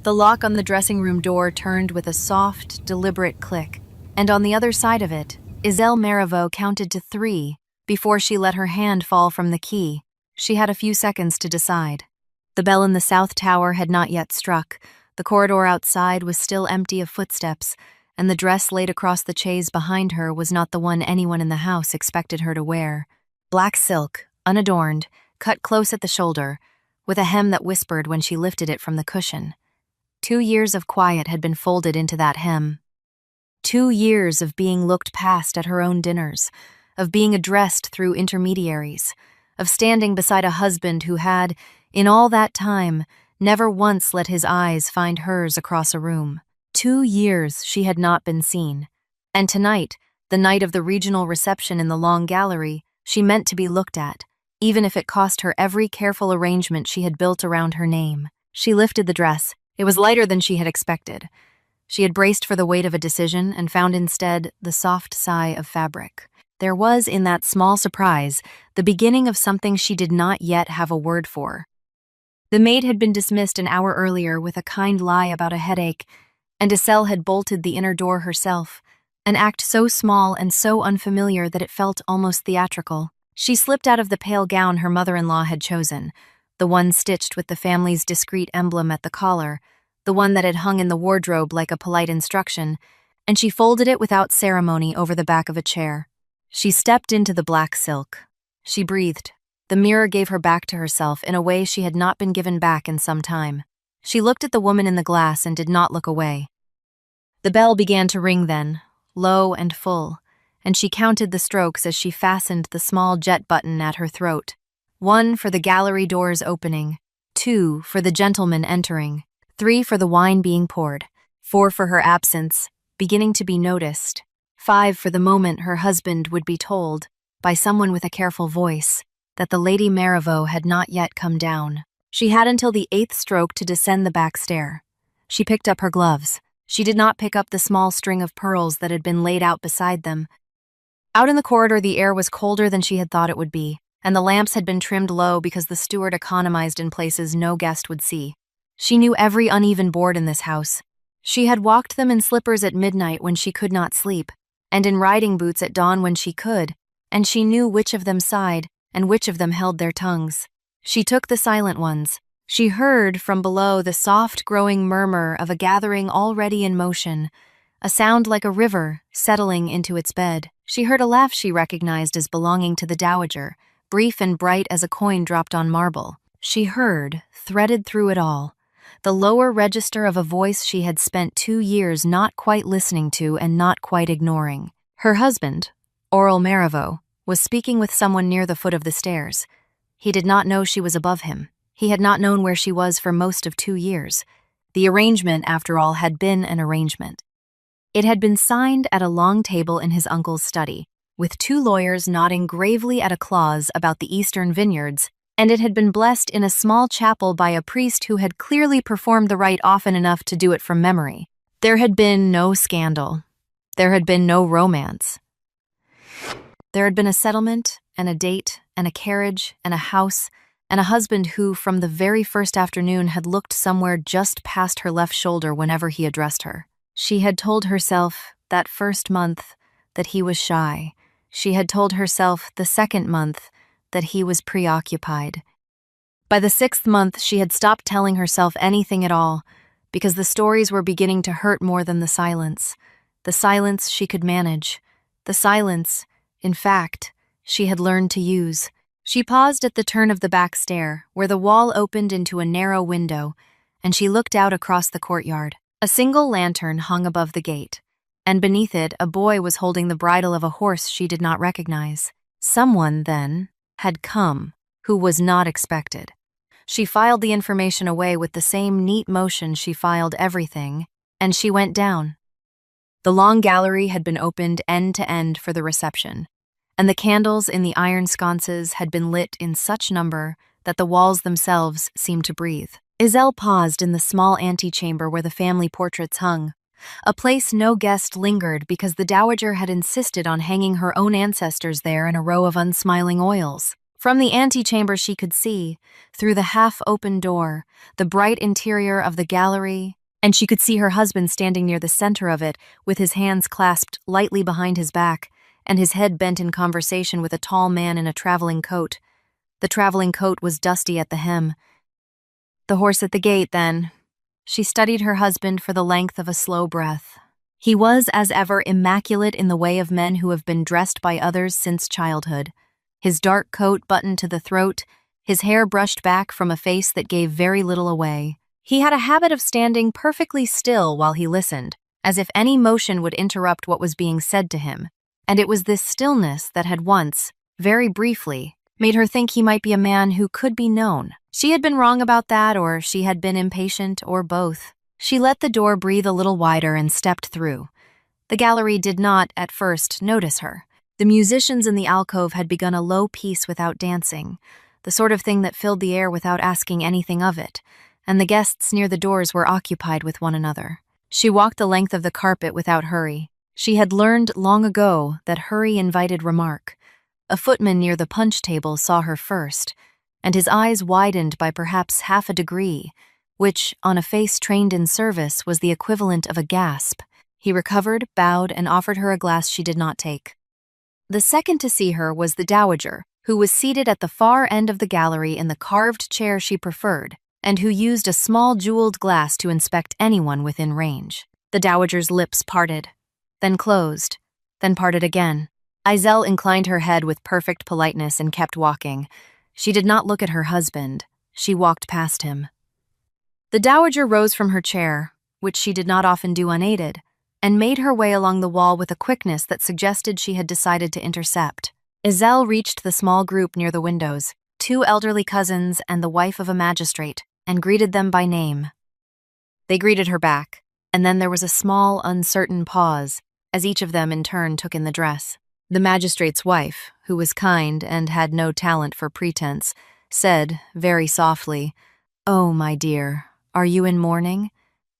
The lock on the dressing room door turned with a soft, deliberate click, and on the other side of it, Iselle Marivaux counted to 3 before she let her hand fall from the key. She had a few seconds to decide. The bell in the south tower had not yet struck, the corridor outside was still empty of footsteps, and the dress laid across the chaise behind her was not the one anyone in the house expected her to wear. Black silk, unadorned, cut close at the shoulder, with a hem that whispered when she lifted it from the cushion. 2 years of quiet had been folded into that hem. 2 years of being looked past at her own dinners, of being addressed through intermediaries, of standing beside a husband who had, in all that time, never once let his eyes find hers across a room. 2 years she had not been seen. And tonight, the night of the regional reception in the long gallery, she meant to be looked at, even if it cost her every careful arrangement she had built around her name. She lifted the dress. It was lighter than she had expected. She had braced for the weight of a decision and found instead the soft sigh of fabric. There was in that small surprise the beginning of something she did not yet have a word for. The maid had been dismissed an hour earlier with a kind lie about a headache, and Iselle had bolted the inner door herself, an act so small and so unfamiliar that it felt almost theatrical. She slipped out of the pale gown her mother-in-law had chosen, the one stitched with the family's discreet emblem at the collar, the one that had hung in the wardrobe like a polite instruction, and she folded it without ceremony over the back of a chair. She stepped into the black silk. She breathed. The mirror gave her back to herself in a way she had not been given back in some time. She looked at the woman in the glass and did not look away. The bell began to ring then, low and full, and she counted the strokes as she fastened the small jet button at her throat. 1 for the gallery doors opening, 2 for the gentleman entering, 3 for the wine being poured, 4 for her absence, beginning to be noticed, 5 for the moment her husband would be told, by someone with a careful voice, that the Lady Marivaux had not yet come down. She had until the 8th stroke to descend the back stair. She picked up her gloves. She did not pick up the small string of pearls that had been laid out beside them. Out in the corridor the air was colder than she had thought it would be, and the lamps had been trimmed low because the steward economized in places no guest would see. She knew every uneven board in this house. She had walked them in slippers at midnight when she could not sleep, and in riding boots at dawn when she could, and she knew which of them sighed and which of them held their tongues. She took the silent ones. She heard from below the soft growing murmur of a gathering already in motion, a sound like a river settling into its bed. She heard a laugh she recognized as belonging to the dowager, brief and bright as a coin dropped on marble. She heard, threaded through it all, the lower register of a voice she had spent 2 years not quite listening to and not quite ignoring. Her husband, Aurel Marivaux, was speaking with someone near the foot of the stairs. He did not know she was above him. He had not known where she was for most of 2 years. The arrangement, after all, had been an arrangement. It had been signed at a long table in his uncle's study, with 2 lawyers nodding gravely at a clause about the eastern vineyards, and it had been blessed in a small chapel by a priest who had clearly performed the rite often enough to do it from memory. There had been no scandal. There had been no romance. There had been a settlement, and a date, and a carriage, and a house, and a husband who, from the very first afternoon, had looked somewhere just past her left shoulder whenever he addressed her. She had told herself, that first month, that he was shy. She had told herself, the second month, that he was preoccupied. By the 6th month, she had stopped telling herself anything at all, because the stories were beginning to hurt more than the silence. The silence she could manage. The silence, in fact, she had learned to use. She paused at the turn of the back stair, where the wall opened into a narrow window, and she looked out across the courtyard. A single lantern hung above the gate, and beneath it a boy was holding the bridle of a horse she did not recognize. Someone, then, had come, who was not expected. She filed the information away with the same neat motion she filed everything, and she went down. The long gallery had been opened end to end for the reception, and the candles in the iron sconces had been lit in such number that the walls themselves seemed to breathe. Iselle paused in the small antechamber where the family portraits hung, a place no guest lingered because the dowager had insisted on hanging her own ancestors there in a row of unsmiling oils. From the antechamber she could see, through the half-open door, the bright interior of the gallery, and she could see her husband standing near the center of it with his hands clasped lightly behind his back and his head bent in conversation with a tall man in a traveling coat. The traveling coat was dusty at the hem. The horse at the gate, then. She studied her husband for the length of a slow breath. He was, as ever, immaculate in the way of men who have been dressed by others since childhood. His dark coat buttoned to the throat, his hair brushed back from a face that gave very little away. He had a habit of standing perfectly still while he listened, as if any motion would interrupt what was being said to him, and it was this stillness that had once, very briefly, made her think he might be a man who could be known. She had been wrong about that, or she had been impatient, or both. She let the door breathe a little wider and stepped through. The gallery did not, at first, notice her. The musicians in the alcove had begun a low piece without dancing, the sort of thing that filled the air without asking anything of it, and the guests near the doors were occupied with one another. She walked the length of the carpet without hurry. She had learned long ago that hurry invited remark. A footman near the punch table saw her first, and his eyes widened by perhaps half a degree, which, on a face trained in service, was the equivalent of a gasp. He recovered, bowed, and offered her a glass she did not take. The second to see her was the dowager, who was seated at the far end of the gallery in the carved chair she preferred, and who used a small jeweled glass to inspect anyone within range. The dowager's lips parted, then closed, then parted again. Iselle inclined her head with perfect politeness and kept walking. She did not look at her husband. She walked past him. The dowager rose from her chair, which she did not often do unaided, and made her way along the wall with a quickness that suggested she had decided to intercept. Iselle reached the small group near the windows, 2 elderly cousins and the wife of a magistrate, and greeted them by name. They greeted her back, and then there was a small, uncertain pause, as each of them in turn took in the dress. The magistrate's wife, who was kind and had no talent for pretense, said, very softly, "Oh, my dear, are you in mourning?"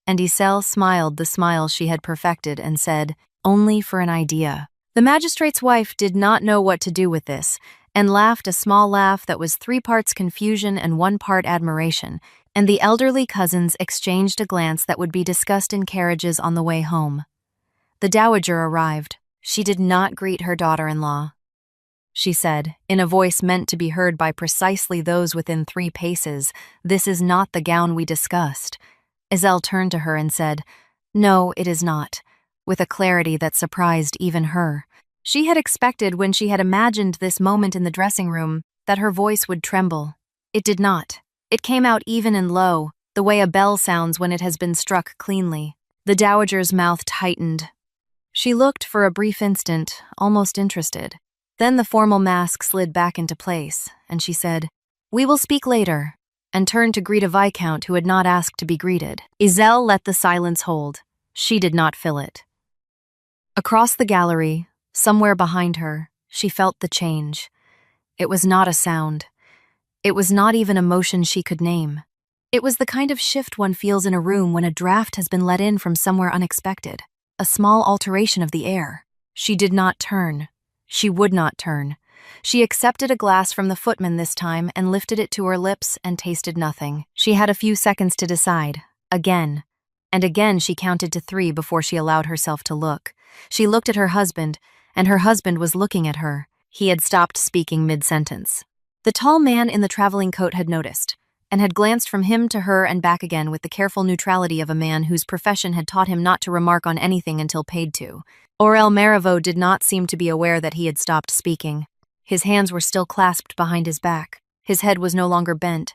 And Iselle smiled the smile she had perfected and said, "Only for an idea." The magistrate's wife did not know what to do with this, and laughed a small laugh that was 3 parts confusion and 1 part admiration, and the elderly cousins exchanged a glance that would be discussed in carriages on the way home. The dowager arrived. She did not greet her daughter-in-law. She said, in a voice meant to be heard by precisely those within 3 paces, "This is not the gown we discussed." Iselle turned to her and said, "No, it is not," with a clarity that surprised even her. She had expected, when she had imagined this moment in the dressing room, that her voice would tremble. It did not. It came out even and low, the way a bell sounds when it has been struck cleanly. The dowager's mouth tightened. She looked for a brief instant, almost interested. Then the formal mask slid back into place, and she said, "We will speak later," and turned to greet a viscount who had not asked to be greeted. Iselle let the silence hold. She did not fill it. Across the gallery, somewhere behind her, she felt the change. It was not a sound. It was not even a motion she could name. It was the kind of shift one feels in a room when a draft has been let in from somewhere unexpected. A small alteration of the air. She did not turn. She would not turn. She accepted a glass from the footman this time and lifted it to her lips and tasted nothing. She had a few seconds to decide. Again. And again she counted to 3 before she allowed herself to look. She looked at her husband, and her husband was looking at her. He had stopped speaking mid-sentence. The tall man in the traveling coat had noticed, and had glanced from him to her and back again with the careful neutrality of a man whose profession had taught him not to remark on anything until paid to. Aurel Marivaux did not seem to be aware that he had stopped speaking. His hands were still clasped behind his back. His head was no longer bent.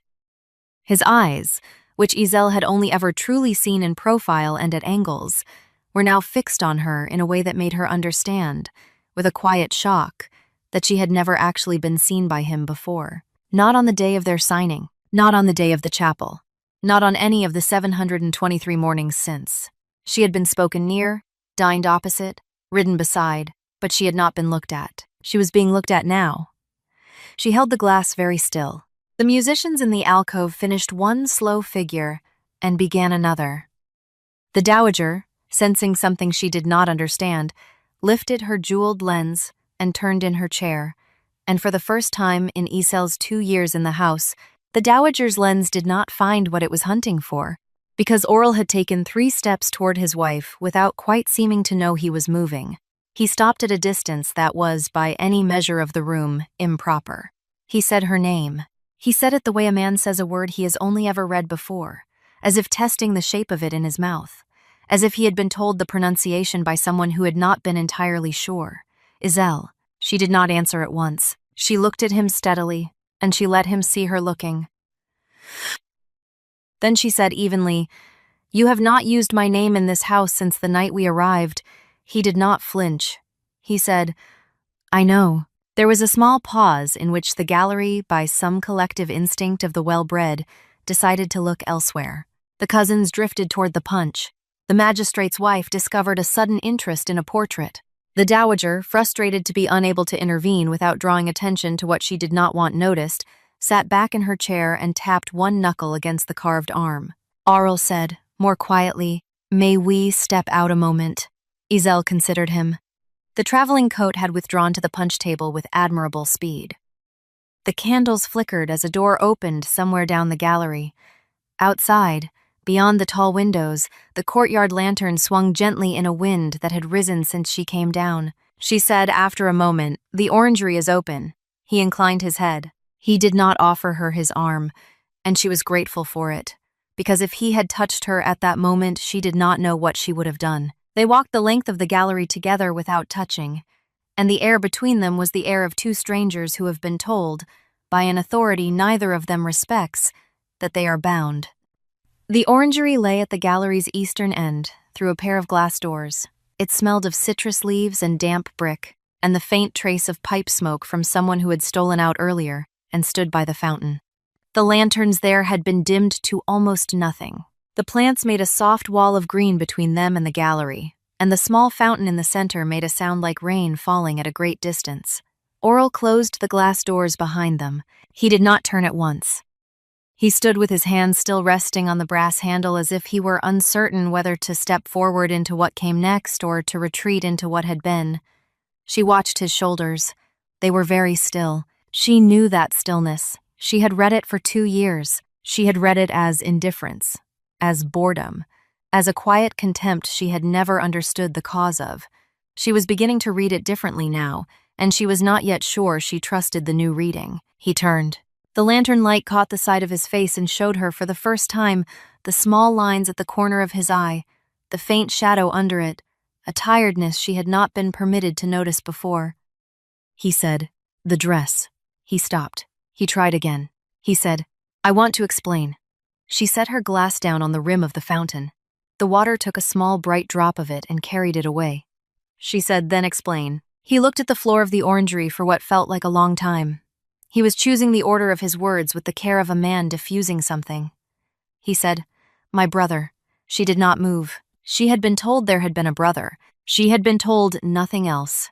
His eyes, which Iselle had only ever truly seen in profile and at angles, were now fixed on her in a way that made her understand, with a quiet shock, that she had never actually been seen by him before. Not on the day of their signing. Not on the day of the chapel. Not on any of the 723 mornings since. She had been spoken near, dined opposite, ridden beside, but she had not been looked at. She was being looked at now. She held the glass very still. The musicians in the alcove finished one slow figure and began another. The dowager, sensing something she did not understand, lifted her jeweled lens and turned in her chair, and for the first time in Isel's 2 years in the house, the dowager's lens did not find what it was hunting for, because Oral had taken 3 steps toward his wife without quite seeming to know he was moving. He stopped at a distance that was, by any measure of the room, improper. He said her name. He said it the way a man says a word he has only ever read before, as if testing the shape of it in his mouth, as if he had been told the pronunciation by someone who had not been entirely sure. Isel. She did not answer at once. She looked at him steadily, and she let him see her looking. Then she said evenly, "You have not used my name in this house since the night we arrived." He did not flinch. He said, "I know." There was a small pause in which the gallery, by some collective instinct of the well-bred, decided to look elsewhere. The cousins drifted toward the punch. The magistrate's wife discovered a sudden interest in a portrait. The dowager, frustrated to be unable to intervene without drawing attention to what she did not want noticed, sat back in her chair and tapped one knuckle against the carved arm. Aurel said, more quietly, "May we step out a moment?" Isel considered him. The traveling coat had withdrawn to the punch table with admirable speed. The candles flickered as a door opened somewhere down the gallery. Outside, beyond the tall windows, the courtyard lantern swung gently in a wind that had risen since she came down. She said after a moment, "The orangery is open." He inclined his head. He did not offer her his arm, and she was grateful for it, because if he had touched her at that moment, she did not know what she would have done. They walked the length of the gallery together without touching, and the air between them was the air of 2 strangers who have been told, by an authority neither of them respects, that they are bound. The orangery lay at the gallery's eastern end, through a pair of glass doors. It smelled of citrus leaves and damp brick, and the faint trace of pipe smoke from someone who had stolen out earlier and stood by the fountain. The lanterns there had been dimmed to almost nothing. The plants made a soft wall of green between them and the gallery, and the small fountain in the center made a sound like rain falling at a great distance. Oral closed the glass doors behind them. He did not turn at once. He stood with his hands still resting on the brass handle as if he were uncertain whether to step forward into what came next or to retreat into what had been. She watched his shoulders. They were very still. She knew that stillness. She had read it for 2 years. She had read it as indifference, as boredom, as a quiet contempt she had never understood the cause of. She was beginning to read it differently now, and she was not yet sure she trusted the new reading. He turned. The lantern light caught the side of his face and showed her for the first time the small lines at the corner of his eye, the faint shadow under it, a tiredness she had not been permitted to notice before. He said, "The dress." He stopped. He tried again. He said, "I want to explain." She set her glass down on the rim of the fountain. The water took a small bright drop of it and carried it away. She said, "Then explain." He looked at the floor of the orangery for what felt like a long time. He was choosing the order of his words with the care of a man diffusing something. He said, "My brother." She did not move. She had been told there had been a brother. She had been told nothing else.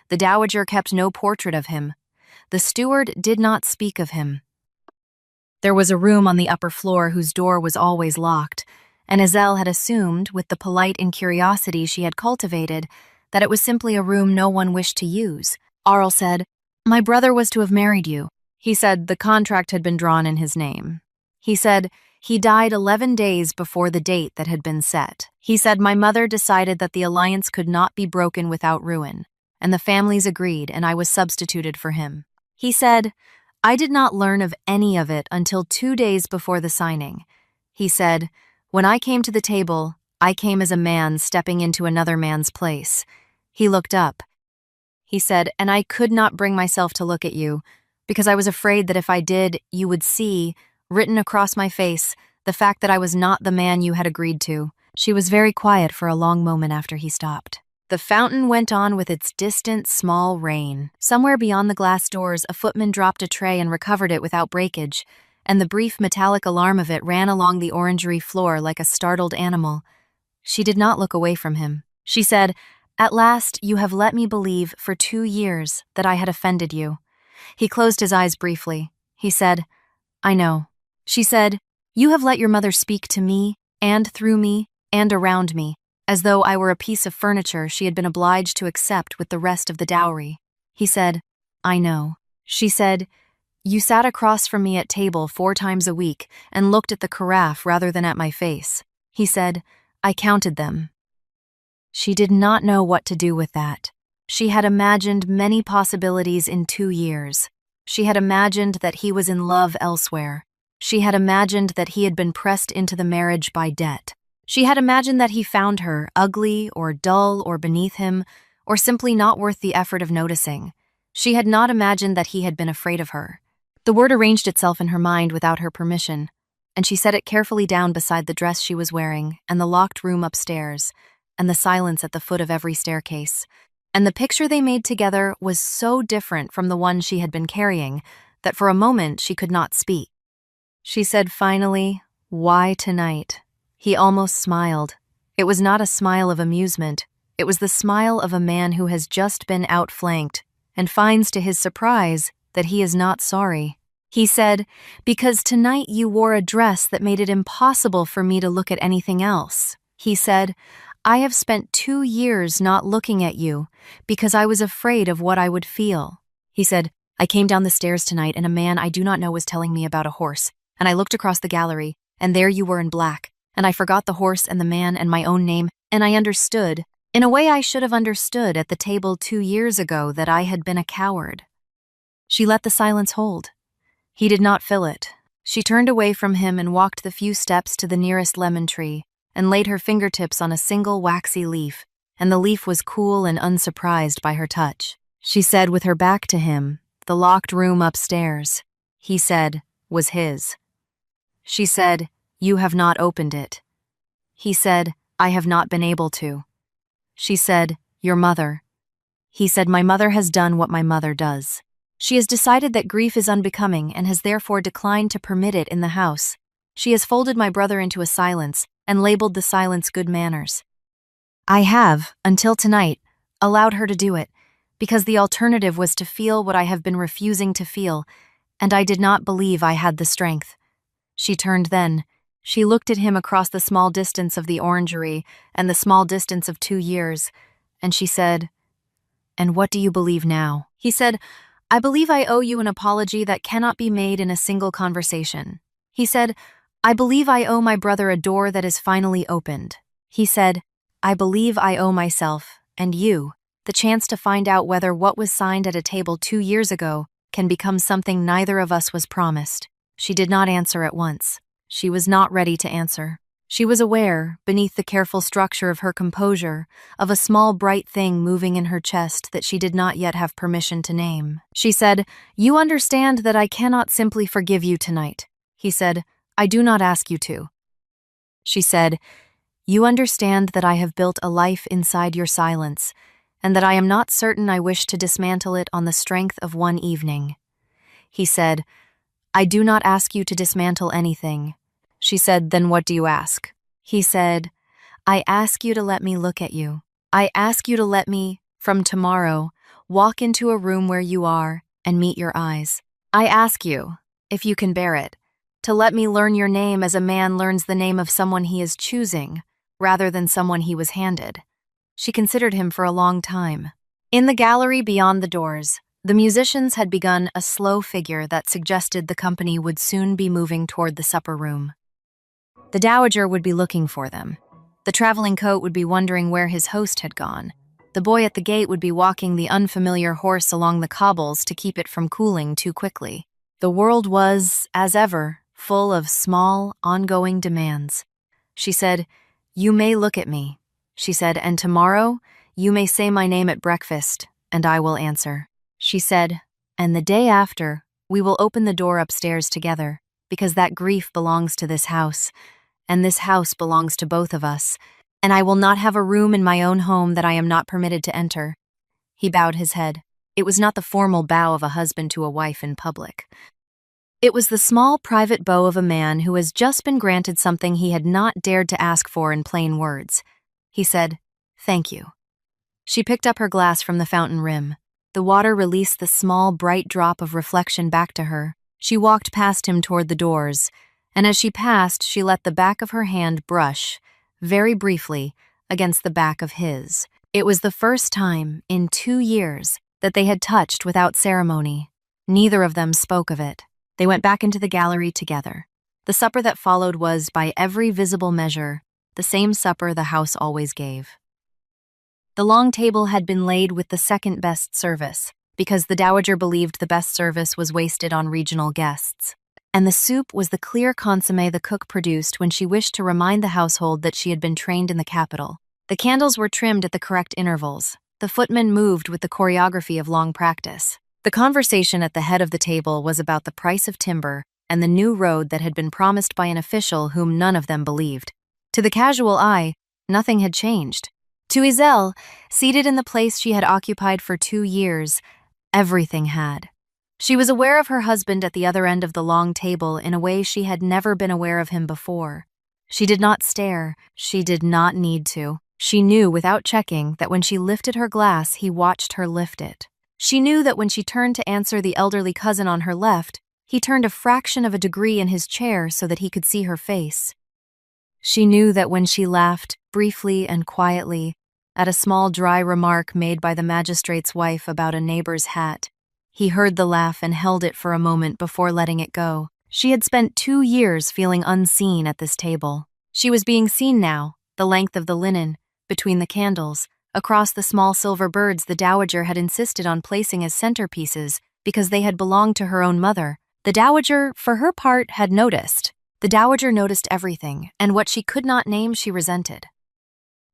The dowager kept no portrait of him. The steward did not speak of him. There was a room on the upper floor whose door was always locked, and Isel had assumed, with the polite incuriosity she had cultivated, that it was simply a room no one wished to use. Aurel said, "My brother was to have married you." He said the contract had been drawn in his name. He said he died 11 days before the date that had been set. He said my mother decided that the alliance could not be broken without ruin, and the families agreed, and I was substituted for him. He said, I did not learn of any of it until 2 days before the signing. He said, when I came to the table, I came as a man stepping into another man's place. He looked up. He said, and I could not bring myself to look at you, because I was afraid that if I did, you would see, written across my face, the fact that I was not the man you had agreed to. She was very quiet for a long moment after he stopped. The fountain went on with its distant, small rain. Somewhere beyond the glass doors, a footman dropped a tray and recovered it without breakage, and the brief metallic alarm of it ran along the orangery floor like a startled animal. She did not look away from him. She said, At last, you have let me believe for 2 years that I had offended you. He closed his eyes briefly. He said, I know. She said, You have let your mother speak to me, and through me, and around me, as though I were a piece of furniture she had been obliged to accept with the rest of the dowry. He said, I know. She said, "You sat across from me at table 4 times a week and looked at the carafe rather than at my face." He said, "I counted them." She did not know what to do with that. She had imagined many possibilities in 2 years. She had imagined that he was in love elsewhere. She had imagined that he had been pressed into the marriage by debt. She had imagined that he found her ugly or dull or beneath him, or simply not worth the effort of noticing. She had not imagined that he had been afraid of her. The word arranged itself in her mind without her permission, and she set it carefully down beside the dress she was wearing and the locked room upstairs, and the silence at the foot of every staircase. And the picture they made together was so different from the one she had been carrying that for a moment she could not speak. She said finally, "Why tonight?" He almost smiled. It was not a smile of amusement. It was the smile of a man who has just been outflanked and finds to his surprise that he is not sorry. He said, "Because tonight you wore a dress that made it impossible for me to look at anything else." He said, "I have spent 2 years not looking at you because I was afraid of what I would feel." He said, "I came down the stairs tonight and a man I do not know was telling me about a horse, and I looked across the gallery, and there you were in black, and I forgot the horse and the man and my own name, and I understood, in a way I should have understood at the table 2 years ago, that I had been a coward." She let the silence hold. He did not fill it. She turned away from him and walked the few steps to the nearest lemon tree and laid her fingertips on a single waxy leaf, and the leaf was cool and unsurprised by her touch. She said with her back to him, "The locked room upstairs," he said, was his. She said, "You have not opened it." He said, "I have not been able to." She said, "Your mother." He said, "My mother has done what my mother does. She has decided that grief is unbecoming and has therefore declined to permit it in the house. She has folded my brother into a silence and labeled the silence good manners. I have, until tonight, allowed her to do it, because the alternative was to feel what I have been refusing to feel, and I did not believe I had the strength." She turned then. She looked at him across the small distance of the orangery and the small distance of 2 years, and she said, "And what do you believe now?" He said, "I believe I owe you an apology that cannot be made in a single conversation." He said, "I believe I owe my brother a door that is finally opened." He said, "I believe I owe myself, and you, the chance to find out whether what was signed at a table 2 years ago can become something neither of us was promised." She did not answer at once. She was not ready to answer. She was aware, beneath the careful structure of her composure, of a small bright thing moving in her chest that she did not yet have permission to name. She said, "You understand that I cannot simply forgive you tonight." He said, "I do not ask you to." She said, "You understand that I have built a life inside your silence, and that I am not certain I wish to dismantle it on the strength of one evening." He said, "I do not ask you to dismantle anything." She said, "Then what do you ask?" He said, "I ask you to let me look at you. I ask you to let me, from tomorrow, walk into a room where you are and meet your eyes. I ask you, if you can bear it, to let me learn your name as a man learns the name of someone he is choosing, rather than someone he was handed." She considered him for a long time. In the gallery beyond the doors, the musicians had begun a slow figure that suggested the company would soon be moving toward the supper room. The dowager would be looking for them. The traveling coat would be wondering where his host had gone. The boy at the gate would be walking the unfamiliar horse along the cobbles to keep it from cooling too quickly. The world was, as ever, full of small, ongoing demands. She said, "You may look at me." She said, "And tomorrow, you may say my name at breakfast, and I will answer." She said, "And the day after, we will open the door upstairs together, because that grief belongs to this house, and this house belongs to both of us, and I will not have a room in my own home that I am not permitted to enter." He bowed his head. It was not the formal bow of a husband to a wife in public. It was the small private bow of a man who has just been granted something he had not dared to ask for in plain words. He said, "Thank you." She picked up her glass from the fountain rim. The water released the small, bright drop of reflection back to her. She walked past him toward the doors, and as she passed, she let the back of her hand brush, very briefly, against the back of his. It was the first time, in 2 years, that they had touched without ceremony. Neither of them spoke of it. They went back into the gallery together. The supper that followed was, by every visible measure, the same supper the house always gave. The long table had been laid with the second best service, because the dowager believed the best service was wasted on regional guests. And the soup was the clear consommé the cook produced when she wished to remind the household that she had been trained in the capital. The candles were trimmed at the correct intervals. The footmen moved with the choreography of long practice. The conversation at the head of the table was about the price of timber and the new road that had been promised by an official whom none of them believed. To the casual eye, nothing had changed. To Iselle, seated in the place she had occupied for 2 years, everything had. She was aware of her husband at the other end of the long table in a way she had never been aware of him before. She did not stare. She did not need to. She knew without checking that when she lifted her glass, he watched her lift it. She knew that when she turned to answer the elderly cousin on her left, he turned a fraction of a degree in his chair so that he could see her face. She knew that when she laughed, briefly and quietly, at a small dry remark made by the magistrate's wife about a neighbor's hat, he heard the laugh and held it for a moment before letting it go. She had spent 2 years feeling unseen at this table. She was being seen now, the length of the linen, between the candles, across the small silver birds the dowager had insisted on placing as centerpieces because they had belonged to her own mother. The dowager, for her part, had noticed. The dowager noticed everything, and what she could not name she resented.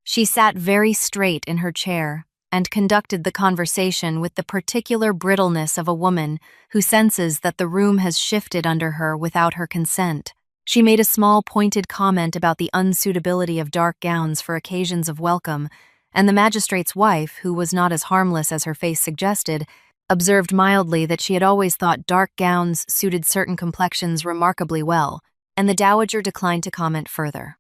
She sat very straight in her chair and conducted the conversation with the particular brittleness of a woman who senses that the room has shifted under her without her consent. She made a small pointed comment about the unsuitability of dark gowns for occasions of welcome, and the magistrate's wife, who was not as harmless as her face suggested, observed mildly that she had always thought dark gowns suited certain complexions remarkably well, and the dowager declined to comment further.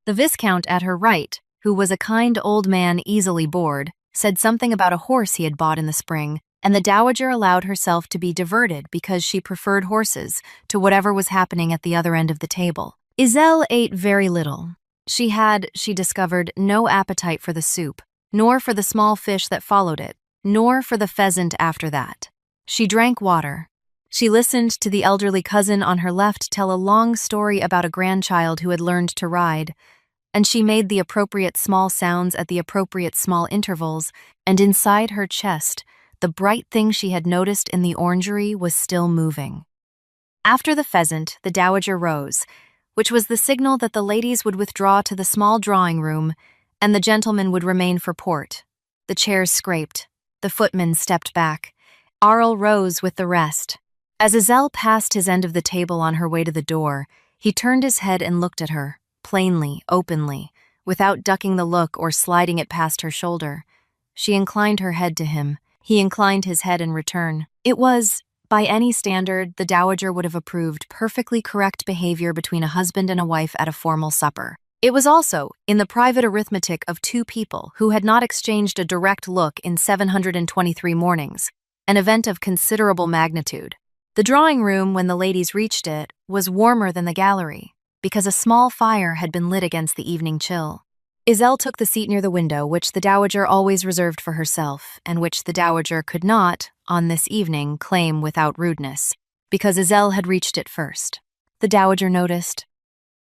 The viscount at her right, who was a kind old man easily bored, said something about a horse he had bought in the spring, and the dowager allowed herself to be diverted because she preferred horses to whatever was happening at the other end of the table. Iselle ate very little. She had, she discovered, no appetite for the soup, nor for the small fish that followed it, nor for the pheasant after that. She drank water. She listened to the elderly cousin on her left tell a long story about a grandchild who had learned to ride, and she made the appropriate small sounds at the appropriate small intervals, and inside her chest, the bright thing she had noticed in the orangery was still moving. After the pheasant, the dowager rose, which was the signal that the ladies would withdraw to the small drawing room, and the gentlemen would remain for port. The chairs scraped. The footman stepped back. Arl rose with the rest. As Iselle passed his end of the table on her way to the door, he turned his head and looked at her, plainly, openly, without ducking the look or sliding it past her shoulder. She inclined her head to him. He inclined his head in return. It was, by any standard, the dowager would have approved perfectly correct behavior between a husband and a wife at a formal supper. It was also, in the private arithmetic of 2 people who had not exchanged a direct look in 723 mornings, an event of considerable magnitude. The drawing room, when the ladies reached it, was warmer than the gallery, because a small fire had been lit against the evening chill. Iselle took the seat near the window, which the dowager always reserved for herself, and which the dowager could not, on this evening, claim without rudeness, because Iselle had reached it first. The dowager noticed.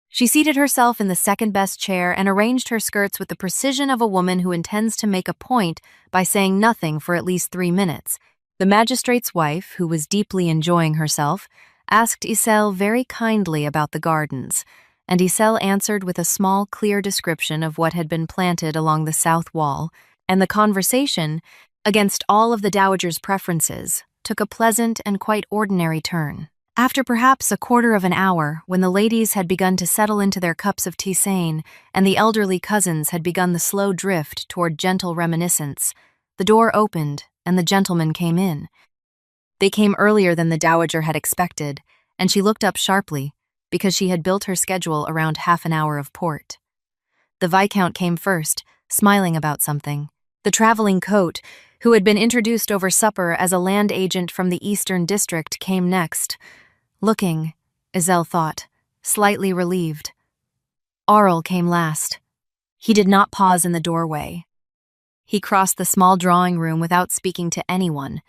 She seated herself in the second-best chair and arranged her skirts with the precision of a woman who intends to make a point by saying nothing for at least 3 minutes. The magistrate's wife, who was deeply enjoying herself, asked Iselle very kindly about the gardens, and Iselle answered with a small, clear description of what had been planted along the south wall, and the conversation, against all of the dowager's preferences, took a pleasant and quite ordinary turn. After perhaps a quarter of an hour, when the ladies had begun to settle into their cups of tisane, and the elderly cousins had begun the slow drift toward gentle reminiscence, the door opened, and the gentlemen came in. They came earlier than the dowager had expected, and she looked up sharply, because she had built her schedule around half an hour of port. The viscount came first, smiling about something. The traveling coat, who had been introduced over supper as a land agent from the Eastern District, came next, looking, Iselle thought, slightly relieved. Arl came last. He did not pause in the doorway. He crossed the small drawing room without speaking to anyone,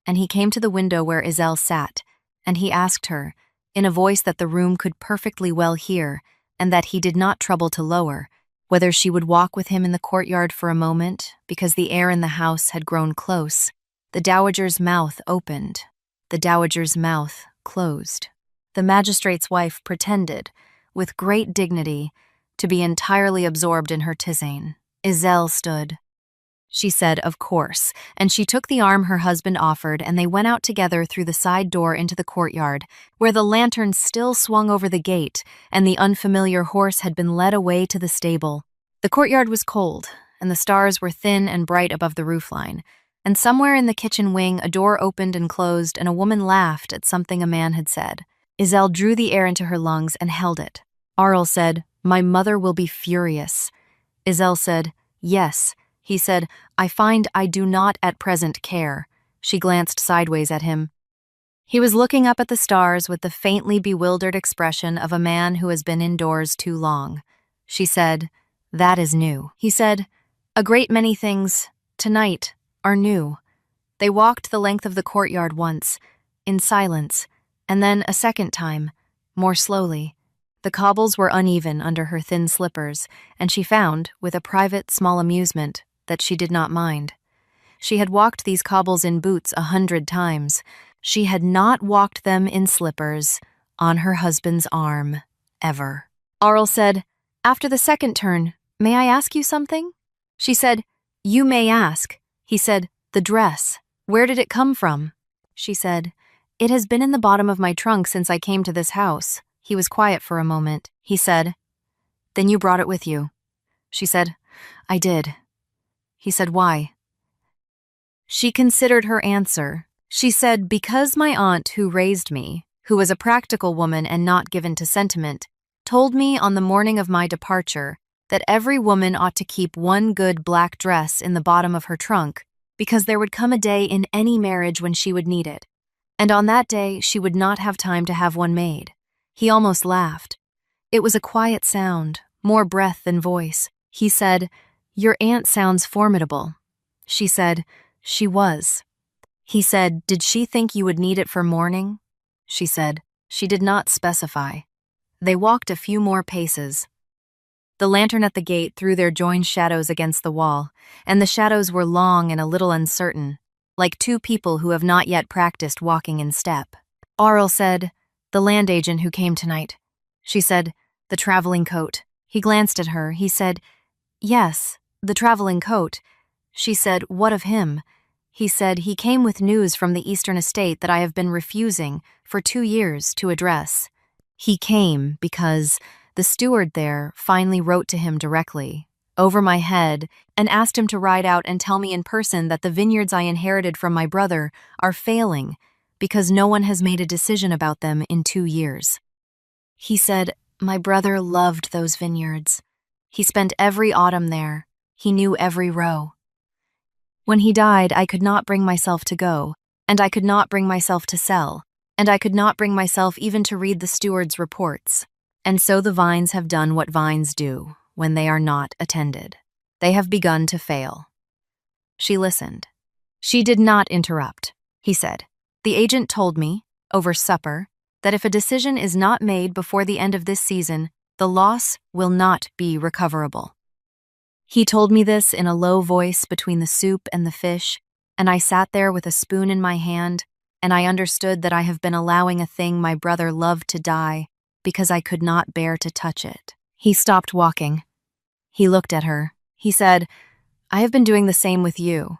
and he came to the window where Iselle sat, and he asked her, in a voice that the room could perfectly well hear, and that he did not trouble to lower, whether she would walk with him in the courtyard for a moment, because the air in the house had grown close. The dowager's mouth opened. The dowager's mouth closed. The magistrate's wife pretended, with great dignity, to be entirely absorbed in her tisane. Iselle stood. She said, of course, and she took the arm her husband offered, and they went out together through the side door into the courtyard, where the lantern still swung over the gate, and the unfamiliar horse had been led away to the stable. The courtyard was cold, and the stars were thin and bright above the roofline, and somewhere in the kitchen wing a door opened and closed, and a woman laughed at something a man had said. Iselle drew the air into her lungs and held it. Aurel said, "My mother will be furious." Iselle said, "Yes." He said, "I find I do not at present care." She glanced sideways at him. He was looking up at the stars with the faintly bewildered expression of a man who has been indoors too long. She said, "That is new." He said, "A great many things, tonight, are new." They walked the length of the courtyard once, in silence, and then a second time, more slowly. The cobbles were uneven under her thin slippers, and she found, with a private small amusement, that she did not mind. She had walked these cobbles in boots 100 times. She had not walked them in slippers, on her husband's arm, ever. Aurel said, "After the second turn, may I ask you something?" She said, "You may ask." He said, "The dress. Where did it come from?" She said, "It has been in the bottom of my trunk since I came to this house." He was quiet for a moment. He said, "Then you brought it with you." She said, "I did." He said, "Why?" She considered her answer. She said, "Because my aunt who raised me, who was a practical woman and not given to sentiment, told me on the morning of my departure that every woman ought to keep one good black dress in the bottom of her trunk, because there would come a day in any marriage when she would need it, and on that day she would not have time to have one made." He almost laughed. It was a quiet sound, more breath than voice. He said, "Your aunt sounds formidable." She said, "She was." He said, "Did she think you would need it for mourning?" She said, "She did not specify." They walked a few more paces. The lantern at the gate threw their joined shadows against the wall, and the shadows were long and a little uncertain, like two people who have not yet practiced walking in step. Aurel said, "The land agent who came tonight." She said, "The traveling coat." He glanced at her. He said, "Yes, the traveling coat." She said, "What of him?" He said, "He came with news from the Eastern estate that I have been refusing, for 2 years, to address. He came because the steward there finally wrote to him directly, over my head, and asked him to ride out and tell me in person that the vineyards I inherited from my brother are failing because no one has made a decision about them in 2 years. He said, my brother loved those vineyards. He spent every autumn there. He knew every row. When he died, I could not bring myself to go, and I could not bring myself to sell, and I could not bring myself even to read the steward's reports. And so the vines have done what vines do when they are not attended. They have begun to fail." She listened. She did not interrupt. He said, "The agent told me, over supper, that if a decision is not made before the end of this season, the loss will not be recoverable." He told me this in a low voice between the soup and the fish, and I sat there with a spoon in my hand, and I understood that I have been allowing a thing my brother loved to die because I could not bear to touch it. He stopped walking. He looked at her. He said, "I have been doing the same with you."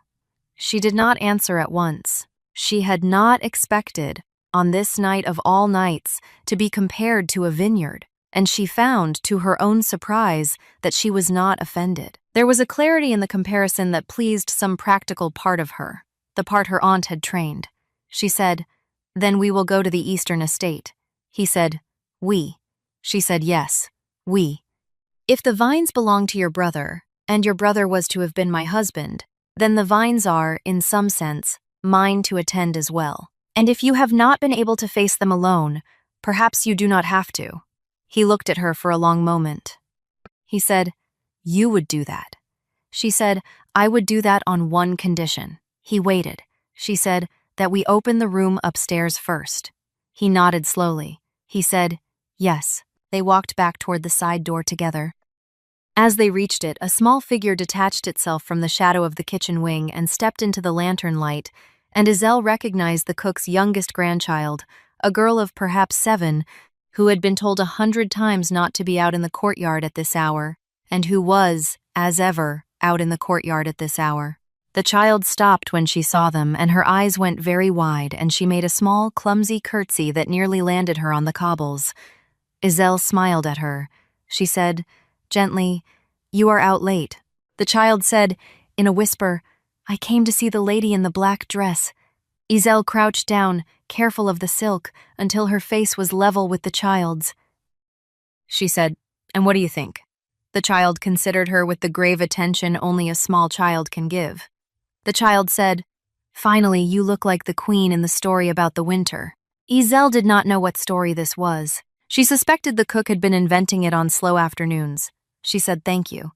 She did not answer at once. She had not expected, on this night of all nights, to be compared to a vineyard, and she found, to her own surprise, that she was not offended. There was a clarity in the comparison that pleased some practical part of her, the part her aunt had trained. She said, "Then we will go to the Eastern estate." He said, "We." She said, "Yes, we." "If the vines belong to your brother, and your brother was to have been my husband, then the vines are, in some sense, mine to attend as well. And if you have not been able to face them alone, perhaps you do not have to." He looked at her for a long moment. He said, "You would do that." She said, "I would do that on one condition." He waited. She said, that we open the room upstairs first." He nodded slowly. He said, "Yes." They walked back toward the side door together. As they reached it, a small figure detached itself from the shadow of the kitchen wing and stepped into the lantern light, and Iselle recognized the cook's youngest grandchild, a girl of perhaps 7, who had been told 100 times not to be out in the courtyard at this hour, and who was, as ever, out in the courtyard at this hour. The child stopped when she saw them, and her eyes went very wide, and she made a small, clumsy curtsy that nearly landed her on the cobbles. Iselle smiled at her. She said, gently, "You are out late." The child said, in a whisper, "I came to see the lady in the black dress." Iselle crouched down, careful of the silk, until her face was level with the child's. She said, "And what do you think?" The child considered her with the grave attention only a small child can give. The child said, "Finally, you look like the queen in the story about the winter." Iselle did not know what story this was. She suspected the cook had been inventing it on slow afternoons. She said, "Thank you."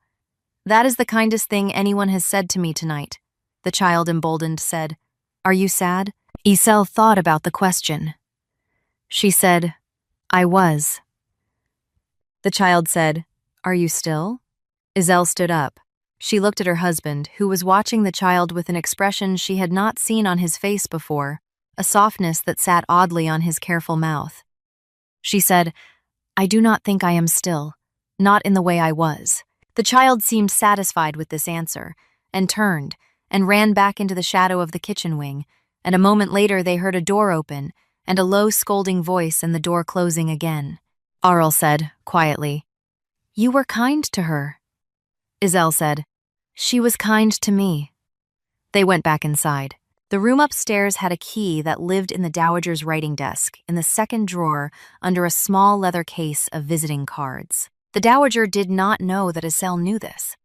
"That is the kindest thing anyone has said to me tonight." The child, emboldened, said, "Are you sad?" Iselle thought about the question. She said, "I was." The child said, "Are you still?" Iselle stood up. She looked at her husband, who was watching the child with an expression she had not seen on his face before, a softness that sat oddly on his careful mouth. She said, "I do not think I am still, not in the way I was." The child seemed satisfied with this answer, and turned, and ran back into the shadow of the kitchen wing, and a moment later they heard a door open, and a low scolding voice and the door closing again. Aurel said, quietly, "You were kind to her." Iselle said, "She was kind to me." They went back inside. The room upstairs had a key that lived in the dowager's writing desk, in the second drawer, under a small leather case of visiting cards. The dowager did not know that Iselle knew this.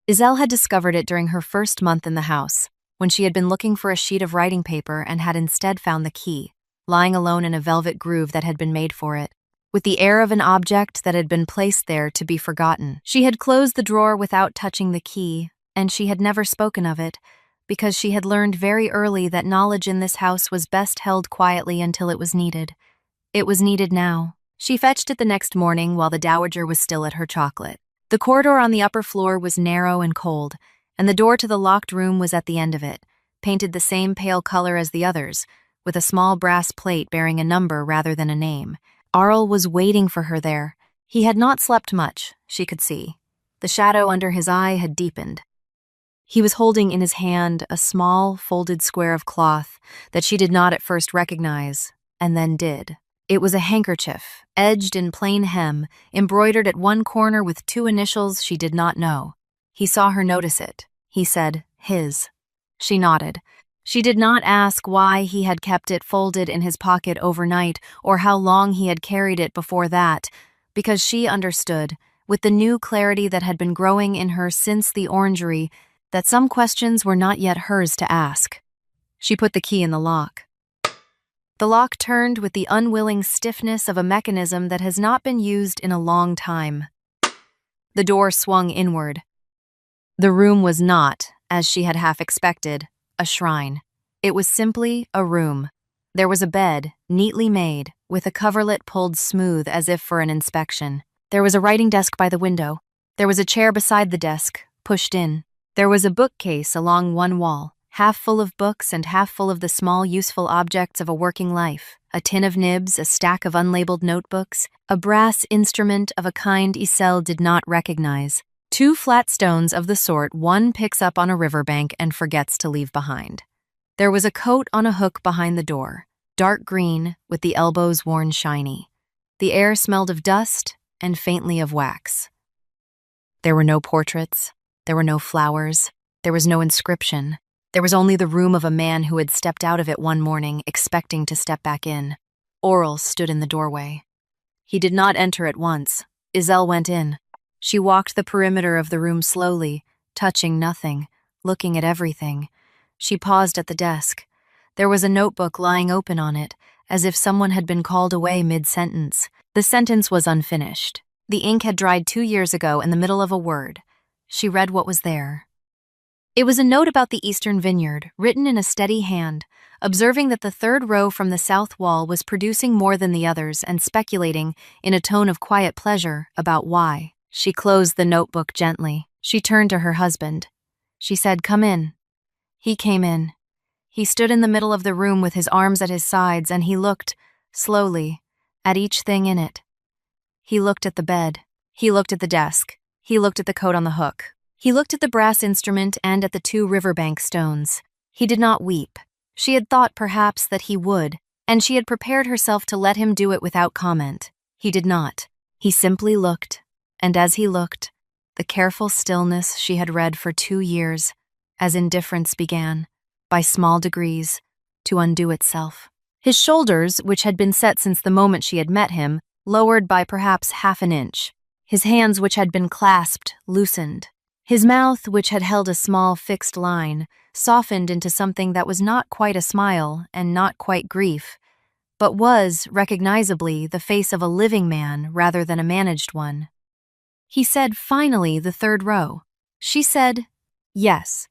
Iselle had discovered it during her first month in the house, when she had been looking for a sheet of writing paper and had instead found the key, lying alone in a velvet groove that had been made for it, with the air of an object that had been placed there to be forgotten. She had closed the drawer without touching the key, and she had never spoken of it, because she had learned very early that knowledge in this house was best held quietly until it was needed. It was needed now. She fetched it the next morning while the dowager was still at her chocolate. The corridor on the upper floor was narrow and cold, and the door to the locked room was at the end of it, painted the same pale color as the others, with a small brass plate bearing a number rather than a name. Aurel was waiting for her there. He had not slept much, she could see. The shadow under his eye had deepened. He was holding in his hand a small, folded square of cloth that she did not at first recognize, and then did. It was a handkerchief, edged in plain hem, embroidered at one corner with 2 initials she did not know. He saw her notice it. He said, "His." She nodded. She did not ask why he had kept it folded in his pocket overnight or how long he had carried it before that, because she understood, with the new clarity that had been growing in her since the orangery, that some questions were not yet hers to ask. She put the key in the lock. The lock turned with the unwilling stiffness of a mechanism that has not been used in a long time. The door swung inward. The room was not, as she had half expected, a shrine. It was simply a room. There was a bed, neatly made, with a coverlet pulled smooth as if for an inspection. There was a writing desk by the window. There was a chair beside the desk, pushed in. There was a bookcase along one wall, half full of books and half full of the small useful objects of a working life, a tin of nibs, a stack of unlabeled notebooks, a brass instrument of a kind Iselle did not recognize, 2 flat stones of the sort one picks up on a riverbank and forgets to leave behind. There was a coat on a hook behind the door, dark green, with the elbows worn shiny. The air smelled of dust and faintly of wax. There were no portraits. There were no flowers. There was no inscription. There was only the room of a man who had stepped out of it one morning, expecting to step back in. Aurel stood in the doorway. He did not enter at once. Iselle went in. She walked the perimeter of the room slowly, touching nothing, looking at everything. She paused at the desk. There was a notebook lying open on it, as if someone had been called away mid-sentence. The sentence was unfinished. The ink had dried 2 years ago in the middle of a word. She read what was there. It was a note about the Eastern Vineyard, written in a steady hand, observing that the third row from the south wall was producing more than the others and speculating, in a tone of quiet pleasure, about why. She closed the notebook gently. She turned to her husband. She said, "Come in." He came in. He stood in the middle of the room with his arms at his sides, and he looked, slowly, at each thing in it. He looked at the bed. He looked at the desk. He looked at the coat on the hook. He looked at the brass instrument and at the 2 riverbank stones. He did not weep. She had thought perhaps that he would, and she had prepared herself to let him do it without comment. He did not. He simply looked, and as he looked, the careful stillness she had read for 2 years, as indifference began, by small degrees, to undo itself. His shoulders, which had been set since the moment she had met him, lowered by perhaps half an inch. His hands, which had been clasped, loosened. His mouth, which had held a small fixed line, softened into something that was not quite a smile and not quite grief, but was, recognizably, the face of a living man rather than a managed one. He said, "Finally, the third row." She said, "Yes."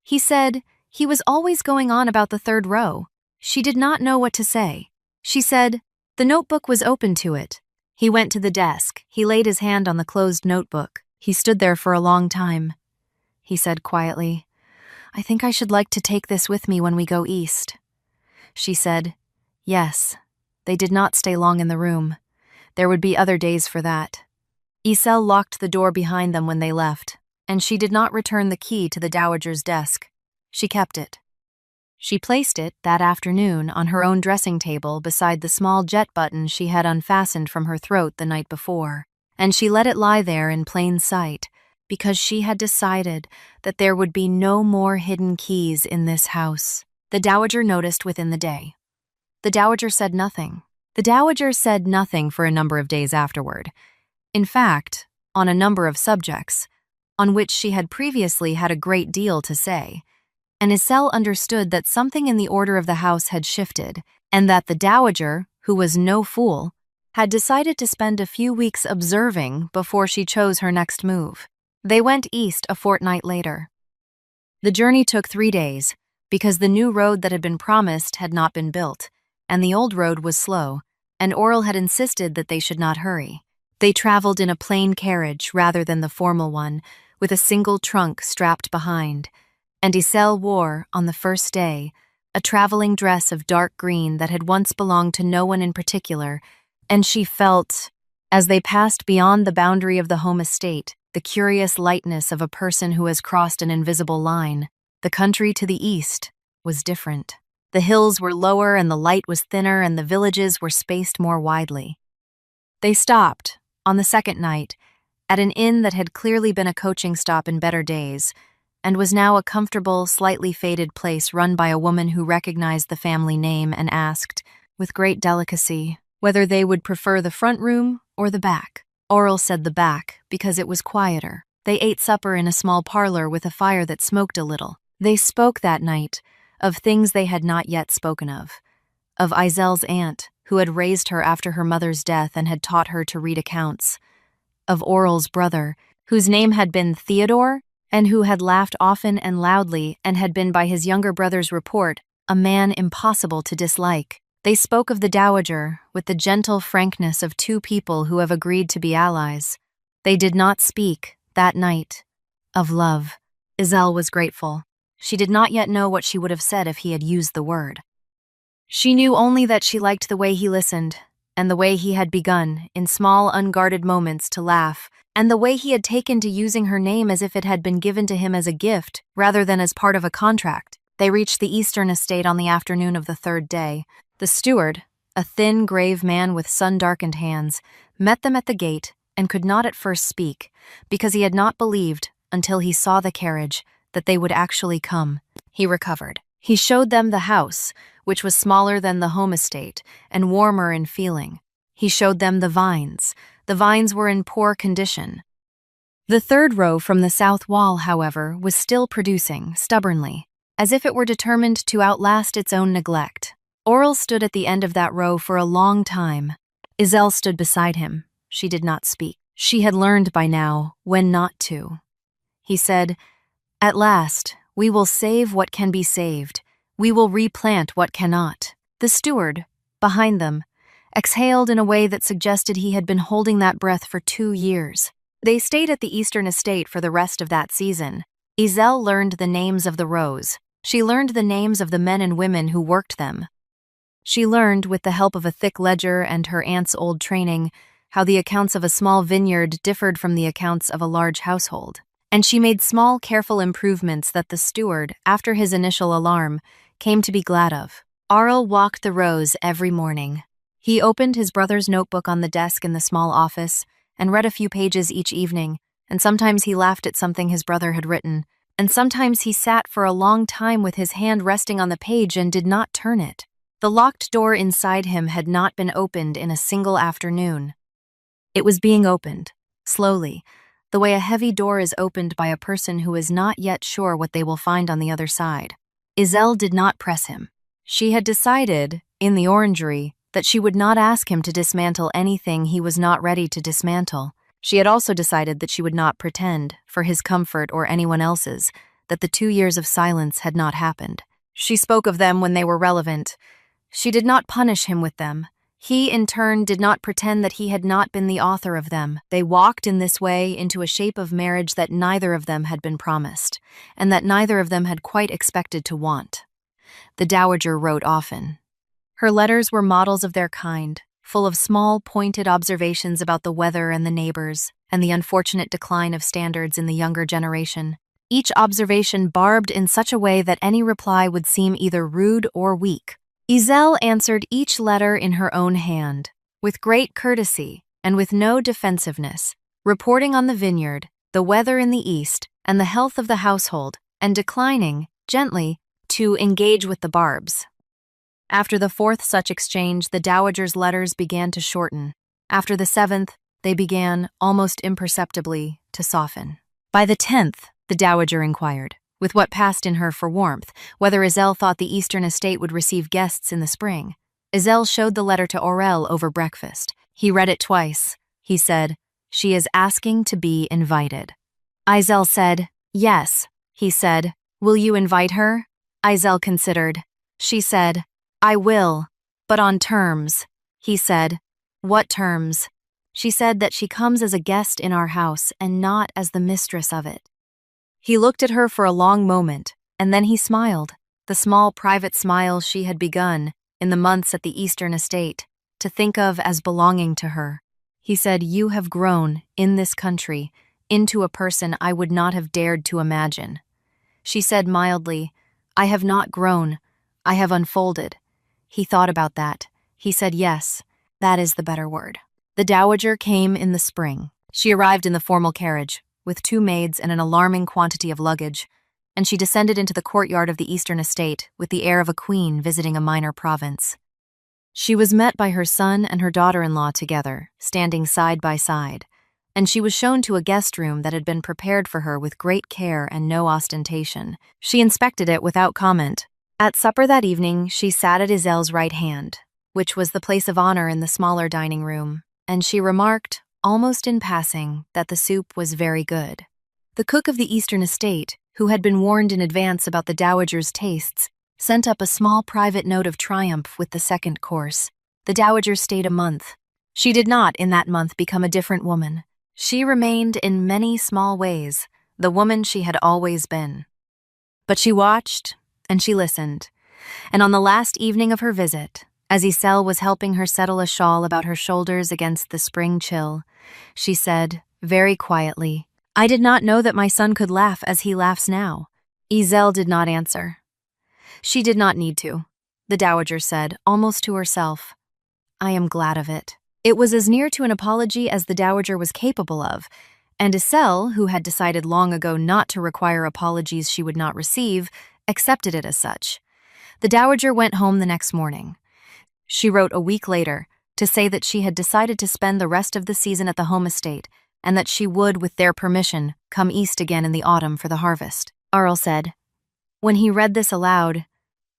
He said, "He was always going on about the third row." She did not know what to say. She said, "The notebook was open to it." He went to the desk. He laid his hand on the closed notebook. He stood there for a long time. He said quietly, "I think I should like to take this with me when we go east." She said, "Yes." They did not stay long in the room. There would be other days for that. Isel locked the door behind them when they left, and she did not return the key to the dowager's desk. She kept it. She placed it, that afternoon, on her own dressing table beside the small jet button she had unfastened from her throat the night before, and she let it lie there in plain sight, because she had decided that there would be no more hidden keys in this house. The dowager noticed within the day. The dowager said nothing. The dowager said nothing for a number of days afterward. In fact, on a number of subjects, on which she had previously had a great deal to say, and Isel understood that something in the order of the house had shifted, and that the dowager, who was no fool, had decided to spend a few weeks observing before she chose her next move. They went east a fortnight later. The journey took 3 days, because the new road that had been promised had not been built, and the old road was slow, and Oral had insisted that they should not hurry. They traveled in a plain carriage rather than the formal one, with a single trunk strapped behind, and Isel wore, on the first day, a traveling dress of dark green that had once belonged to no one in particular, and she felt, as they passed beyond the boundary of the home estate, the curious lightness of a person who has crossed an invisible line. The country to the east was different. The hills were lower and the light was thinner and the villages were spaced more widely. They stopped, on the second night, at an inn that had clearly been a coaching stop in better days, and was now a comfortable, slightly faded place run by a woman who recognized the family name and asked, with great delicacy, whether they would prefer the front room or the back. Oral said the back, because it was quieter. They ate supper in a small parlor with a fire that smoked a little. They spoke that night of things they had not yet spoken of Isel's aunt, who had raised her after her mother's death and had taught her to read accounts, of Oral's brother, whose name had been Theodore, and who had laughed often and loudly and had been, by his younger brother's report, a man impossible to dislike. They spoke of the dowager with the gentle frankness of 2 people who have agreed to be allies. They did not speak, that night, of love. Isel was grateful. She did not yet know what she would have said if he had used the word. She knew only that she liked the way he listened, and the way he had begun, in small, unguarded moments, to laugh, and the way he had taken to using her name as if it had been given to him as a gift, rather than as part of a contract. They reached the eastern estate on the afternoon of the 3rd day. The steward, a thin, grave man with sun-darkened hands, met them at the gate and could not at first speak, because he had not believed, until he saw the carriage, that they would actually come. He recovered. He showed them the house, which was smaller than the home estate and warmer in feeling. He showed them the vines. The vines were in poor condition. The 3rd row from the south wall, however, was still producing, stubbornly, as if it were determined to outlast its own neglect. Oral stood at the end of that row for a long time. Isel stood beside him. She did not speak. She had learned by now when not to. He said, "At last, We will save what can be saved. We will replant what cannot. The steward, behind them, exhaled in a way that suggested he had been holding that breath for 2 years. They stayed at the Eastern Estate for the rest of that season. Iselle learned the names of the rows. She learned the names of the men and women who worked them. She learned, with the help of a thick ledger and her aunt's old training, how the accounts of a small vineyard differed from the accounts of a large household. And she made small, careful improvements that the steward, after his initial alarm, came to be glad of. Arl walked the rows every morning. He opened his brother's notebook on the desk in the small office and read a few pages each evening, and sometimes he laughed at something his brother had written, and sometimes he sat for a long time with his hand resting on the page and did not turn it. The locked door inside him had not been opened in a single afternoon. It was being opened, slowly, the way a heavy door is opened by a person who is not yet sure what they will find on the other side. Iselle did not press him. She had decided, in the orangery, that she would not ask him to dismantle anything he was not ready to dismantle. She had also decided that she would not pretend, for his comfort or anyone else's, that the 2 years of silence had not happened. She spoke of them when they were relevant. She did not punish him with them. He, in turn, did not pretend that he had not been the author of them. They walked in this way into a shape of marriage that neither of them had been promised, and that neither of them had quite expected to want. The dowager wrote often. Her letters were models of their kind, full of small, pointed observations about the weather and the neighbors, and the unfortunate decline of standards in the younger generation. Each observation barbed in such a way that any reply would seem either rude or weak. Iselle answered each letter in her own hand, with great courtesy and with no defensiveness, reporting on the vineyard, the weather in the east, and the health of the household, and declining, gently, to engage with the barbs. After the 4th such exchange, the dowager's letters began to shorten. After the 7th, they began, almost imperceptibly, to soften. By the 10th, the dowager inquired, with what passed in her for warmth, whether Iselle thought the Eastern Estate would receive guests in the spring. Iselle showed the letter to Aurel over breakfast. He read it twice. He said, "She is asking to be invited." Iselle said, "Yes." He said, "Will you invite her?" Iselle considered. She said, "I will, but on terms." He said, "What terms?" She said that she comes as a guest in our house and not as the mistress of it. He looked at her for a long moment, and then he smiled, the small private smile she had begun, in the months at the Eastern Estate, to think of as belonging to her. He said, "You have grown, in this country, into a person I would not have dared to imagine." She said mildly, "I have not grown, I have unfolded." He thought about that. He said, "Yes, that is the better word." The dowager came in the spring. She arrived in the formal carriage, with 2 maids and an alarming quantity of luggage, and she descended into the courtyard of the Eastern Estate with the air of a queen visiting a minor province. She was met by her son and her daughter-in-law together, standing side by side, and she was shown to a guest room that had been prepared for her with great care and no ostentation. She inspected it without comment. At supper that evening, she sat at Iselle's right hand, which was the place of honor in the smaller dining room, and she remarked, almost in passing, that the soup was very good. The cook of the Eastern Estate, who had been warned in advance about the dowager's tastes, sent up a small private note of triumph with the 2nd course. The dowager stayed a month. She did not, in that month, become a different woman. She remained, in many small ways, the woman she had always been. But she watched, and she listened, and on the last evening of her visit, as Iselle was helping her settle a shawl about her shoulders against the spring chill, she said, very quietly, "I did not know that my son could laugh as he laughs now." Iselle did not answer. She did not need to. The dowager said, almost to herself, "I am glad of it." It was as near to an apology as the dowager was capable of, and Iselle, who had decided long ago not to require apologies she would not receive, accepted it as such. The dowager went home the next morning. She wrote a week later to say that she had decided to spend the rest of the season at the home estate and that she would, with their permission, come east again in the autumn for the harvest. Arl said. When he read this aloud,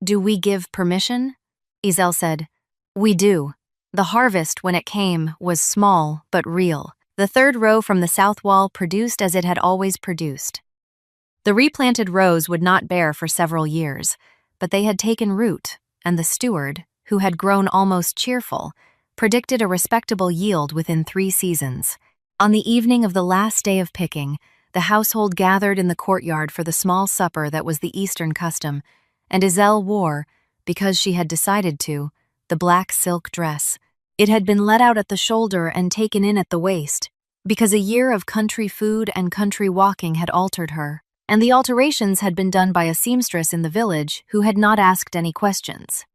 "Do we give permission?" Iselle said, "We do." The harvest, when it came, was small but real. The 3rd row from the south wall produced as it had always produced. The replanted rows would not bear for several years, but they had taken root, and the steward, who had grown almost cheerful, predicted a respectable yield within 3 seasons. On the evening of the last day of picking, the household gathered in the courtyard for the small supper that was the Eastern custom, and Iselle wore, because she had decided to, the black silk dress. It had been let out at the shoulder and taken in at the waist, because a year of country food and country walking had altered her, and the alterations had been done by a seamstress in the village who had not asked any questions.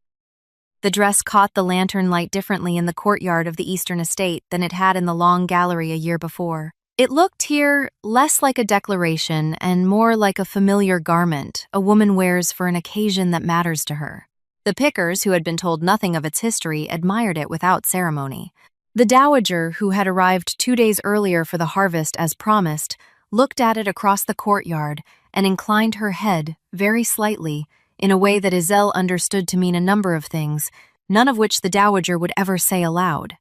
The dress caught the lantern light differently in the courtyard of the Eastern estate than it had in the long gallery a year before. It looked here less like a declaration and more like a familiar garment a woman wears for an occasion that matters to her. The pickers, who had been told nothing of its history, admired it without ceremony. The dowager, who had arrived 2 days earlier for the harvest as promised, looked at it across the courtyard and inclined her head, very slightly, in a way that Iselle understood to mean a number of things, none of which the dowager would ever say aloud.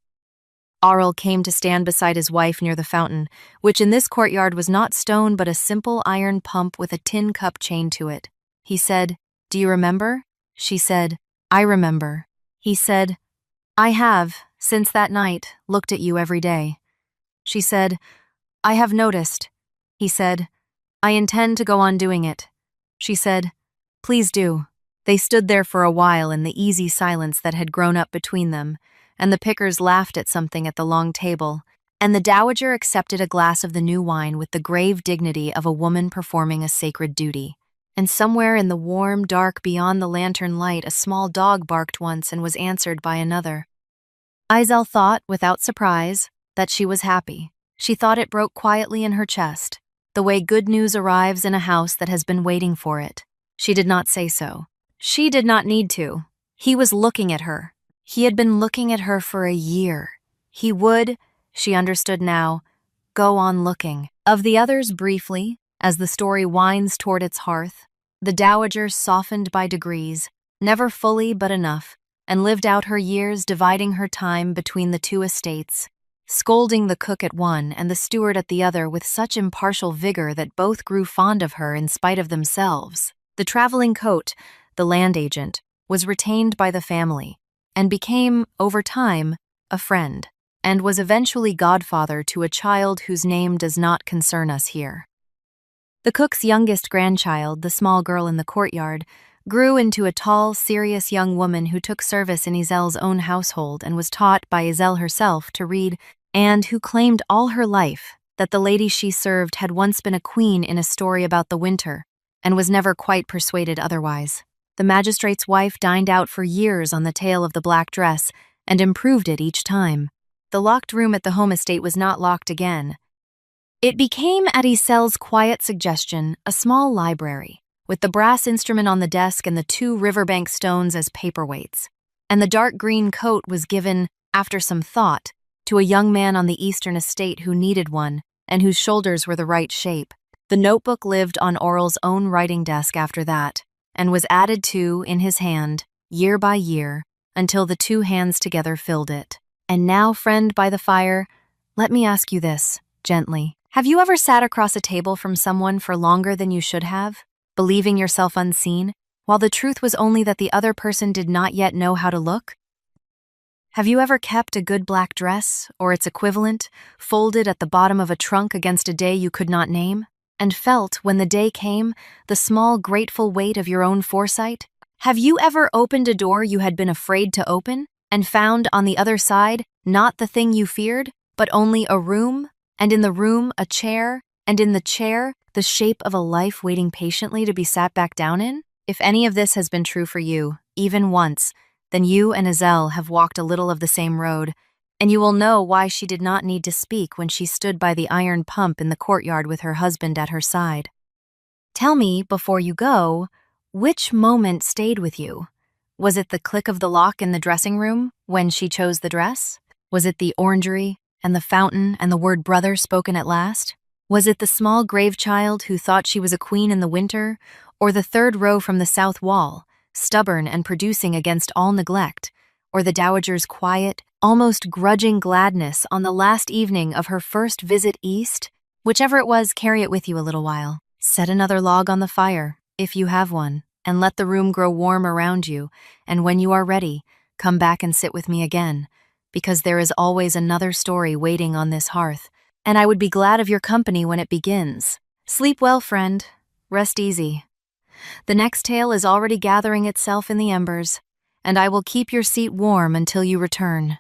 Aurel came to stand beside his wife near the fountain, which in this courtyard was not stone but a simple iron pump with a tin cup chained to it. He said, "Do you remember?" She said, "I remember." He said, "I have, since that night, looked at you every day." She said, "I have noticed." He said, "I intend to go on doing it." She said, "Please do." They stood there for a while in the easy silence that had grown up between them, and the pickers laughed at something at the long table, and the dowager accepted a glass of the new wine with the grave dignity of a woman performing a sacred duty. And somewhere in the warm dark beyond the lantern light a small dog barked once and was answered by another. Iselle thought, without surprise, that she was happy. She thought it broke quietly in her chest, the way good news arrives in a house that has been waiting for it. She did not say so. She did not need to. He was looking at her. He had been looking at her for a year. He would, she understood now, go on looking. Of the others, briefly, as the story winds toward its hearth, the dowager softened by degrees, never fully but enough, and lived out her years dividing her time between the 2 estates, scolding the cook at one and the steward at the other with such impartial vigor that both grew fond of her in spite of themselves. The traveling coat, the land agent, was retained by the family, and became, over time, a friend, and was eventually godfather to a child whose name does not concern us here. The cook's youngest grandchild, the small girl in the courtyard, grew into a tall, serious young woman who took service in Iselle's own household and was taught by Iselle herself to read, and who claimed all her life that the lady she served had once been a queen in a story about the winter, and was never quite persuaded otherwise. The magistrate's wife dined out for years on the tale of the black dress and improved it each time. The locked room at the home estate was not locked again. It became, at Iselle's quiet suggestion, a small library, with the brass instrument on the desk and the 2 riverbank stones as paperweights. And the dark green coat was given, after some thought, to a young man on the Eastern estate who needed one and whose shoulders were the right shape. The notebook lived on Aurel's own writing desk after that, and was added to, in his hand, year by year, until the 2 hands together filled it. And now, friend by the fire, let me ask you this, gently. Have you ever sat across a table from someone for longer than you should have, believing yourself unseen, while the truth was only that the other person did not yet know how to look? Have you ever kept a good black dress, or its equivalent, folded at the bottom of a trunk against a day you could not name, and felt, when the day came, the small, grateful weight of your own foresight? Have you ever opened a door you had been afraid to open, and found on the other side not the thing you feared, but only a room, and in the room a chair, and in the chair the shape of a life waiting patiently to be sat back down in? If any of this has been true for you, even once, then you and Iselle have walked a little of the same road, and you will know why she did not need to speak when she stood by the iron pump in the courtyard with her husband at her side. Tell me, before you go, which moment stayed with you? Was it the click of the lock in the dressing room when she chose the dress? Was it the orangery and the fountain and the word brother spoken at last? Was it the small grave child who thought she was a queen in the winter, or the 3rd row from the south wall, stubborn and producing against all neglect, or the dowager's quiet, almost grudging gladness on the last evening of her first visit east? Whichever it was, carry it with you a little while. Set another log on the fire, if you have one, and let the room grow warm around you, and when you are ready, come back and sit with me again, because there is always another story waiting on this hearth, and I would be glad of your company when it begins. Sleep well, friend. Rest easy. The next tale is already gathering itself in the embers, and I will keep your seat warm until you return.